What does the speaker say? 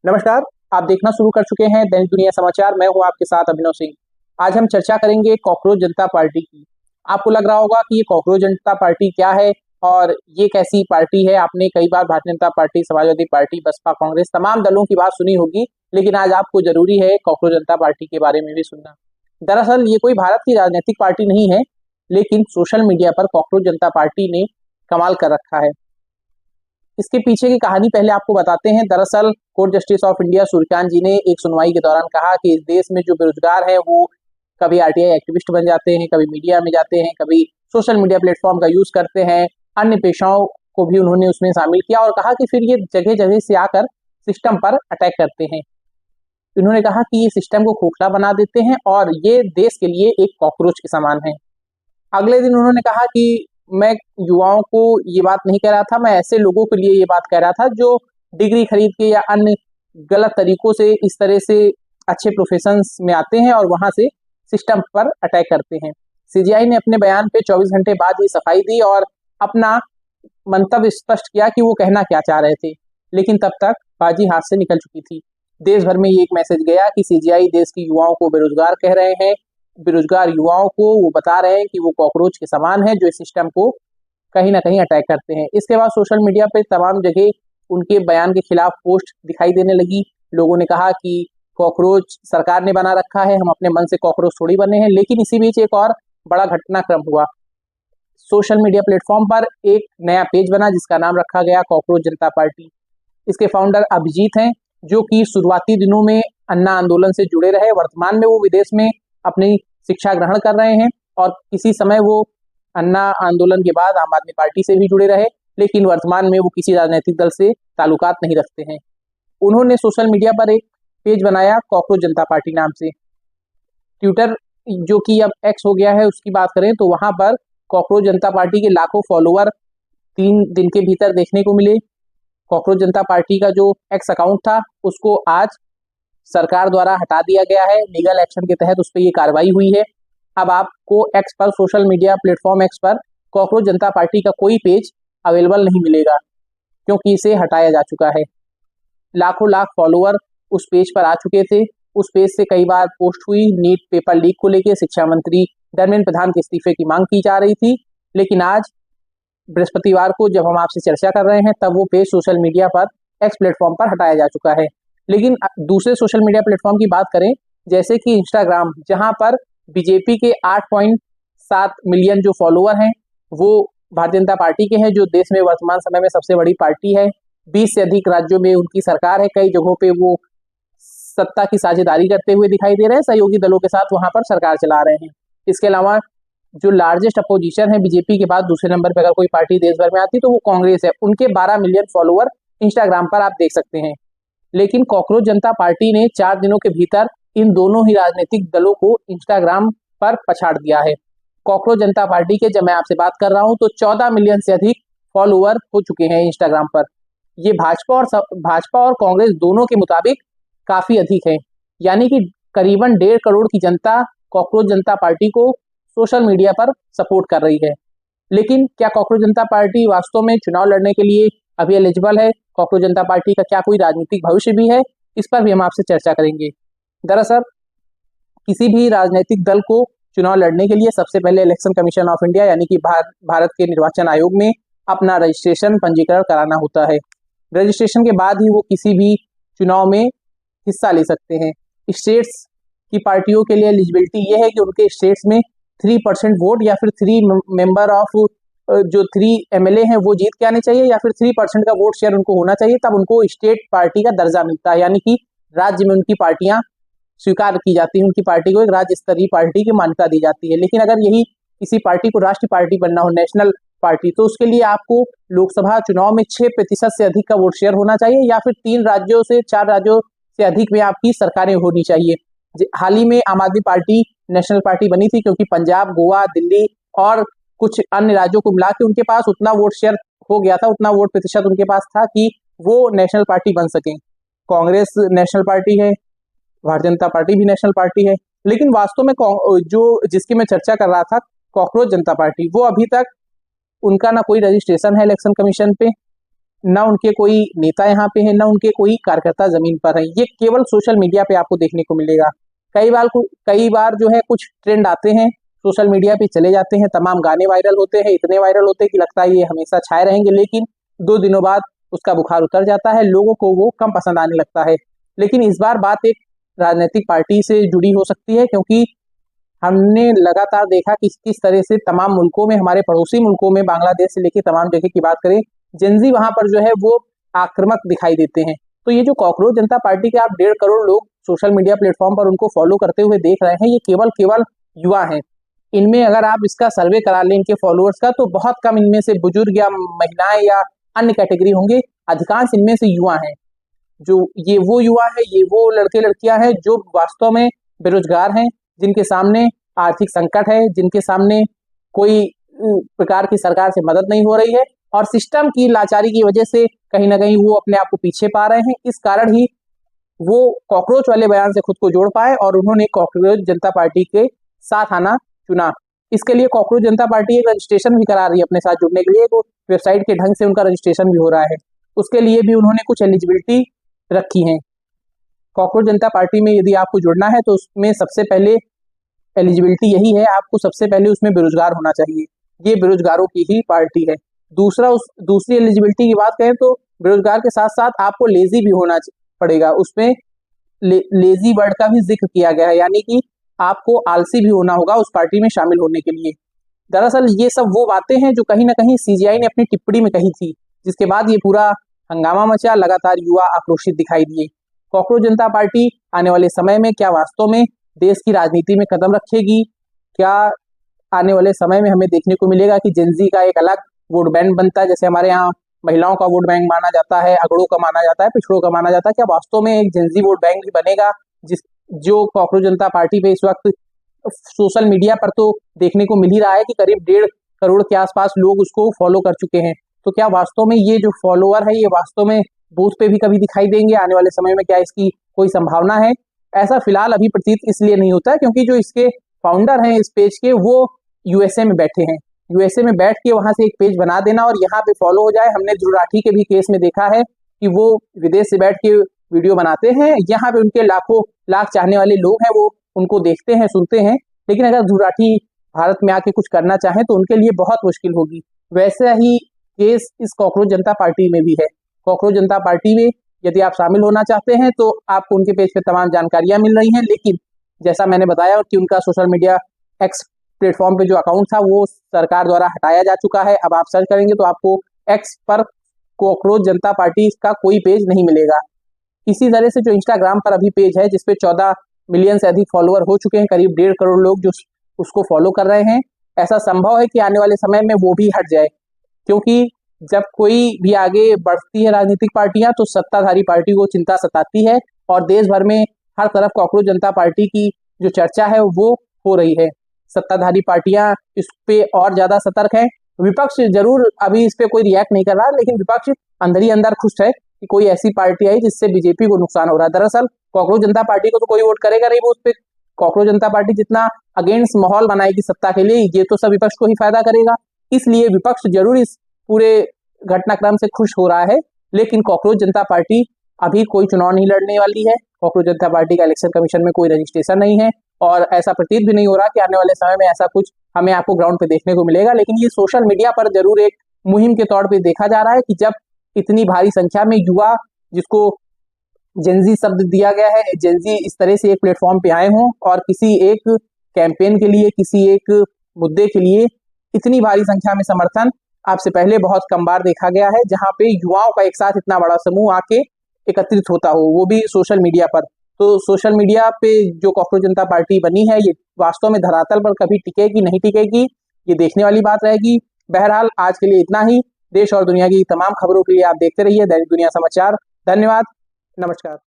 नमस्कार। आप देखना शुरू कर चुके हैं दैनिक दुनिया समाचार। मैं हूं आपके साथ अभिनव सिंह। आज हम चर्चा करेंगे कॉकरोच जनता पार्टी की। आपको लग रहा होगा कि ये कॉकरोच जनता पार्टी क्या है और ये कैसी पार्टी है। आपने कई बार भारतीय जनता पार्टी, समाजवादी पार्टी, बसपा, कांग्रेस तमाम दलों की बात सुनी होगी, लेकिन आज आपको जरूरी है कॉकरोच जनता पार्टी के बारे में भी सुनना। दरअसल ये कोई भारत की राजनीतिक पार्टी नहीं है, लेकिन सोशल मीडिया पर कॉकरोच जनता पार्टी ने कमाल कर रखा है। इसके पीछे की कहानी पहले आपको बताते हैं। दरअसल court justice of India Suryakant ji ने एक सुनवाई के दौरान कहा कि इस देश में जो बेरोजगार है वो कभी आरटीआई एक्टिविस्ट बन जाते हैं, कभी मीडिया में जाते हैं, कभी सोशल मीडिया प्लेटफॉर्म का यूज करते हैं। अन्य पेशाओं को भी उन्होंने उसमें शामिल किया और कहा कि फिर ये जगह जगह से आकर सिस्टम पर अटैक करते हैं। उन्होंने कहा कि ये सिस्टम को खोखला बना देते हैं और ये देश के लिए एक कॉकरोच के समान है। अगले दिन उन्होंने कहा कि मैं युवाओं को ये बात नहीं कह रहा था, मैं ऐसे लोगों के लिए ये बात कह रहा था जो डिग्री खरीद के या अन्य गलत तरीकों से इस तरह से अच्छे प्रोफेशंस में आते हैं और वहां से सिस्टम पर अटैक करते हैं। सीजीआई ने अपने बयान पे 24 घंटे बाद ही सफाई दी और अपना मंतव्य स्पष्ट किया कि वो कहना क्या चाह रहे थे, लेकिन तब तक बाजी हाथ से निकल चुकी थी। देश भर में ये एक मैसेज गया कि सीजीआई देश के युवाओं को बेरोजगार कह रहे हैं। बेरोजगार युवाओं को वो बता रहे हैं कि वो कॉकरोच के समान है जो इस सिस्टम को कहीं ना कहीं अटैक करते हैं। इसके बाद सोशल मीडिया पे तमाम जगह उनके बयान के खिलाफ पोस्ट दिखाई देने लगी। लोगों ने कहा कि कॉकरोच सरकार ने बना रखा है, हम अपने मन से कॉकरोच थोड़ी बने हैं। लेकिन इसी बीच एक और बड़ा घटनाक्रम हुआ। सोशल मीडिया प्लेटफॉर्म पर एक नया पेज बना जिसका नाम रखा गया कॉकरोच जनता पार्टी। इसके फाउंडर अभिजीत हैं, जो कि शुरुआती दिनों में अन्ना आंदोलन से जुड़े रहे। वर्तमान में वो विदेश में अपनी शिक्षा ग्रहण कर रहे हैं और किसी समय वो अन्ना आंदोलन के बाद आम आदमी पार्टी से भी जुड़े रहे, लेकिन वर्तमान में वो किसी राजनीतिक दल से ताल्लुकात नहीं रखते हैं। उन्होंने सोशल मीडिया पर एक पेज बनाया कॉकरोच जनता पार्टी नाम से। ट्विटर, जो कि अब एक्स हो गया है, उसकी बात करें तो वहां पर कॉकरोच जनता पार्टी के लाखों फॉलोअर 3 दिन के भीतर देखने को मिले। कॉकरोच जनता पार्टी का जो एक्स अकाउंट था उसको आज सरकार द्वारा हटा दिया गया है। लीगल एक्शन के तहत उस पर ये कार्रवाई हुई है। अब आपको एक्स पर, सोशल मीडिया प्लेटफॉर्म एक्स पर कॉकरोच जनता पार्टी का कोई पेज अवेलेबल नहीं मिलेगा, क्योंकि इसे हटाया जा चुका है। लाखों लाख फॉलोअर उस पेज पर आ चुके थे। उस पेज से कई बार पोस्ट हुई। नीट पेपर लीक को लेकर शिक्षा मंत्री धर्मेंद्र प्रधान के इस्तीफे की मांग की जा रही थी, लेकिन आज बृहस्पतिवार को जब हम आपसे चर्चा कर रहे हैं तब वो पेज सोशल मीडिया पर एक्स प्लेटफॉर्म पर हटाया जा चुका है। लेकिन दूसरे सोशल मीडिया प्लेटफॉर्म की बात करें, जैसे कि इंस्टाग्राम, जहां पर बीजेपी के 8.7 मिलियन जो फॉलोअर हैं वो भारतीय जनता पार्टी के हैं, जो देश में वर्तमान समय में सबसे बड़ी पार्टी है। 20 से अधिक राज्यों में उनकी सरकार है। कई जगहों पे वो सत्ता की साझेदारी करते हुए दिखाई दे रहे हैं, सहयोगी दलों के साथ वहां पर सरकार चला रहे हैं। इसके अलावा जो लार्जेस्ट अपोजिशन है बीजेपी के बाद, दूसरे नंबर पर अगर कोई पार्टी देश भर में आती तो वो कांग्रेस है। उनके 12 मिलियन फॉलोअर इंस्टाग्राम पर आप देख सकते हैं। लेकिन कॉकरोच जनता पार्टी ने 4 दिनों के भीतर इन दोनों ही राजनीतिक दलों को इंस्टाग्राम पर पछाड़ दिया है। कॉकरोच जनता पार्टी के, जब मैं आपसे बात कर रहा हूं तो 14 मिलियन से अधिक फॉलोअर हो चुके हैं इंस्टाग्राम पर। ये भाजपा और कांग्रेस दोनों के मुताबिक काफी अधिक है। यानी कि करीबन 1.5 करोड़ की जनता कॉकरोच जनता पार्टी को सोशल मीडिया पर सपोर्ट कर रही है। लेकिन क्या कॉकरोच जनता पार्टी वास्तव में चुनाव लड़ने के लिए अभी एलिजिबल है? कॉकरोच जनता पार्टी का क्या कोई राजनीतिक भविष्य भी है? इस पर भी हम आपसे चर्चा करेंगे। दरअसल किसी भी राजनीतिक दल को चुनाव लड़ने के लिए सबसे पहले इलेक्शन कमीशन ऑफ इंडिया यानी कि भारत के निर्वाचन आयोग में अपना रजिस्ट्रेशन, पंजीकरण कराना होता है। रजिस्ट्रेशन के बाद ही वो किसी भी चुनाव में हिस्सा ले सकते हैं। स्टेट्स की पार्टियों के लिए एलिजिबिलिटी ये है कि उनके स्टेट्स में 3% वोट या फिर 3 मेंबर ऑफ जो 3 एमएलए हैं वो जीत के आने चाहिए, या फिर 3% का वोट शेयर उनको होना चाहिए, तब उनको स्टेट पार्टी का दर्जा मिलता है। यानी कि राज्य में उनकी पार्टियां स्वीकार की जाती है, उनकी पार्टी को एक राज्य स्तरीय पार्टी की मान्यता दी जाती है। लेकिन अगर यही किसी पार्टी को राष्ट्रीय पार्टी बनना हो, नेशनल पार्टी, तो उसके लिए आपको लोकसभा चुनाव में 6% से अधिक का वोट शेयर होना चाहिए, या फिर 3 राज्यों से 4 राज्यों से अधिक में आपकी सरकारें होनी चाहिए। हाल ही में आम आदमी पार्टी नेशनल पार्टी बनी थी, क्योंकि पंजाब, गोवा, दिल्ली और कुछ अन्य राज्यों को मिला के उनके पास उतना वोट शेयर हो गया था, उतना वोट प्रतिशत उनके पास था कि वो नेशनल पार्टी बन सके। कांग्रेस नेशनल पार्टी है, भारतीय जनता पार्टी भी नेशनल पार्टी है। लेकिन वास्तव में जो जिसकी मैं चर्चा कर रहा था, कॉकरोच जनता पार्टी, वो अभी तक उनका ना कोई रजिस्ट्रेशन है इलेक्शन कमीशन पे, ना उनके कोई नेता यहाँ पे है, ना उनके कोई कार्यकर्ता जमीन पर है। ये केवल सोशल मीडिया पे आपको देखने को मिलेगा। कई बार जो है कुछ ट्रेंड आते हैं, सोशल मीडिया पे चले जाते हैं, तमाम गाने वायरल होते हैं, इतने वायरल होते हैं कि लगता है ये हमेशा छाए रहेंगे, लेकिन 2 दिनों बाद उसका बुखार उतर जाता है, लोगों को वो कम पसंद आने लगता है। लेकिन इस बार बात एक राजनीतिक पार्टी से जुड़ी हो सकती है, क्योंकि हमने लगातार देखा कि किस तरह से तमाम मुल्कों में, हमारे पड़ोसी मुल्कों में, बांग्लादेश से लेकर तमाम जगह की बात करें, जेनजी वहां पर जो है वो आक्रामक दिखाई देते हैं। तो ये जो कॉकरोच जनता पार्टी के आप 1.5 करोड़ लोग सोशल मीडिया प्लेटफॉर्म पर उनको फॉलो करते हुए देख रहे हैं, ये केवल केवल युवा हैं। इनमें अगर आप इसका सर्वे करा लें इनके फॉलोअर्स का, तो बहुत कम इनमें से बुजुर्ग या महिलाएं या अन्य कैटेगरी होंगे, अधिकांश इनमें से युवा हैं। जो ये वो युवा है, ये वो लड़के लड़कियां हैं जो वास्तव में बेरोजगार हैं, जिनके सामने आर्थिक संकट है, जिनके सामने कोई प्रकार की सरकार से मदद नहीं हो रही है, और सिस्टम की लाचारी की वजह से कहीं ना कहीं वो अपने आप को पीछे पा रहे हैं। इस कारण ही वो कॉकरोच वाले बयान से खुद को जोड़ पाए और उन्होंने कॉकरोच जनता पार्टी के साथ आना चुना। इसके लिए कॉकरोच जनता पार्टी एक रजिस्ट्रेशन भी करा रही है अपने साथ जुड़ने के लिए, तो वेबसाइट के ढंग से उनका रजिस्ट्रेशन भी हो रहा है। उसके लिए भी उन्होंने कुछ एलिजिबिलिटी रखी है। कॉकरोच जनता पार्टी में यदि आपको जुड़ना है तो उसमें सबसे पहले एलिजिबिलिटी यही है, आपको सबसे पहले उसमें बेरोजगार होना चाहिए। ये बेरोजगारों की ही पार्टी है। दूसरी एलिजिबिलिटी की बात करें तो बेरोजगार के साथ साथ आपको लेजी भी होना पड़ेगा। उसमें लेजी वर्ड का भी जिक्र किया गया है, यानी कि आपको आलसी भी होना होगा उस पार्टी में शामिल होने के लिए। दरअसल ये सब वो बातें हैं जो कहीं ना कहीं सीजीआई ने अपनी टिप्पणी में कही थी, जिसके बाद ये पूरा हंगामा मचा, लगातार युवा आक्रोशित दिखाई दिए। कॉकरोच जनता पार्टी आने वाले समय में क्या वास्तव में देश की राजनीति में कदम रखेगी? क्या आने वाले समय में हमें देखने को मिलेगा कि जेनजी का एक अलग वोट बैंक बनता है, जैसे हमारे यहाँ महिलाओं का वोट बैंक माना जाता है, अगड़ों का माना जाता है, पिछड़ों का माना जाता है? क्या वास्तव में एक जेनजी वोट बैंक भी बनेगा, जो कॉकरोच जनता पार्टी पे इस वक्त सोशल मीडिया पर तो देखने को मिल ही रहा है कि करीब 1.5 करोड़ के आसपास लोग उसको फॉलो कर चुके हैं। तो क्या वास्तव में ये जो फॉलोअर है ये वास्तव में बूथ पे भी कभी दिखाई देंगे आने वाले समय में? क्या इसकी कोई संभावना है? ऐसा फिलहाल अभी प्रतीत इसलिए नहीं होता है क्योंकि जो इसके फाउंडर हैं इस पेज के, वो यूएसए में बैठे हैं। यूएसए में बैठ के वहां से एक पेज बना देना और यहाँ पे फॉलो हो जाए। हमने ध्रुव राठी के भी केस में देखा है कि वो विदेश से बैठ के वीडियो बनाते हैं, यहाँ पे उनके लाखों लाख चाहने वाले लोग हैं, वो उनको देखते हैं, सुनते हैं। लेकिन अगर ध्रुव राठी भारत में आके कुछ करना चाहें तो उनके लिए बहुत मुश्किल होगी। वैसा ही केस इस कॉकरोच जनता पार्टी में भी है। कॉकरोच जनता पार्टी में यदि आप शामिल होना चाहते हैं तो आपको उनके पेज पे तमाम जानकारियां मिल रही हैं, लेकिन जैसा मैंने बताया कि उनका सोशल मीडिया एक्स प्लेटफॉर्म पे जो अकाउंट था वो सरकार द्वारा हटाया जा चुका है। अब आप सर्च करेंगे तो आपको एक्स पर कॉकरोच जनता पार्टी का कोई पेज नहीं मिलेगा। इसी तरह से जो इंस्टाग्राम पर अभी पेज है जिसपे 14 मिलियन से अधिक फॉलोअर हो चुके हैं, करीब 1.5 करोड़ लोग जो उसको फॉलो कर रहे हैं, ऐसा संभव है कि आने वाले समय में वो भी हट जाए, क्योंकि जब कोई भी आगे बढ़ती है राजनीतिक पार्टियां तो सत्ताधारी पार्टी को चिंता सताती है और देश भर में हर तरफ कॉकरोच जनता पार्टी की जो चर्चा है वो हो रही है। सत्ताधारी पार्टियां इस पे और ज्यादा सतर्क है। विपक्ष जरूर अभी इस पे कोई रिएक्ट नहीं कर रहा, लेकिन विपक्ष अंदर ही अंदर खुश है कि कोई ऐसी पार्टी आई जिससे बीजेपी को नुकसान हो रहा है। दरअसल कॉकरोच जनता पार्टी को तो कोई वोट करेगा नहीं, वो उस पर कॉकरोच जनता पार्टी जितना अगेंस्ट माहौल बनाएगी सत्ता के लिए, ये तो सब विपक्ष को ही फायदा करेगा। इसलिए विपक्ष जरूर इस पूरे घटनाक्रम से खुश हो रहा है, लेकिन कॉकरोच जनता पार्टी अभी कोई चुनाव नहीं लड़ने वाली है। कॉकरोच जनता पार्टी का इलेक्शन कमीशन में कोई रजिस्ट्रेशन नहीं है और ऐसा प्रतीत भी नहीं हो रहा कि आने वाले समय में ऐसा कुछ हमें आपको ग्राउंड पे देखने को मिलेगा। लेकिन ये सोशल मीडिया पर जरूर एक मुहिम के तौर पे देखा जा रहा है कि जब इतनी भारी संख्या में युवा, जिसको जेनजी शब्द दिया गया है, जेनजी इस तरह से एक प्लेटफॉर्म पे आए हों और किसी एक कैंपेन के लिए, किसी एक मुद्दे के लिए इतनी भारी संख्या में समर्थन आपसे पहले बहुत कम बार देखा गया है, जहां पे युवाओं का एक साथ इतना बड़ा समूह आके एकत्रित होता हो, वो भी सोशल मीडिया पर। तो सोशल मीडिया पे जो कॉकरोच जनता पार्टी बनी है ये वास्तव में धरातल पर कभी टिकेगी नहीं टिकेगी, ये देखने वाली बात रहेगी। बहरहाल आज के लिए इतना ही। देश और दुनिया की तमाम खबरों के लिए आप देखते रहिए दैनिक दुनिया समाचार। धन्यवाद, नमस्कार।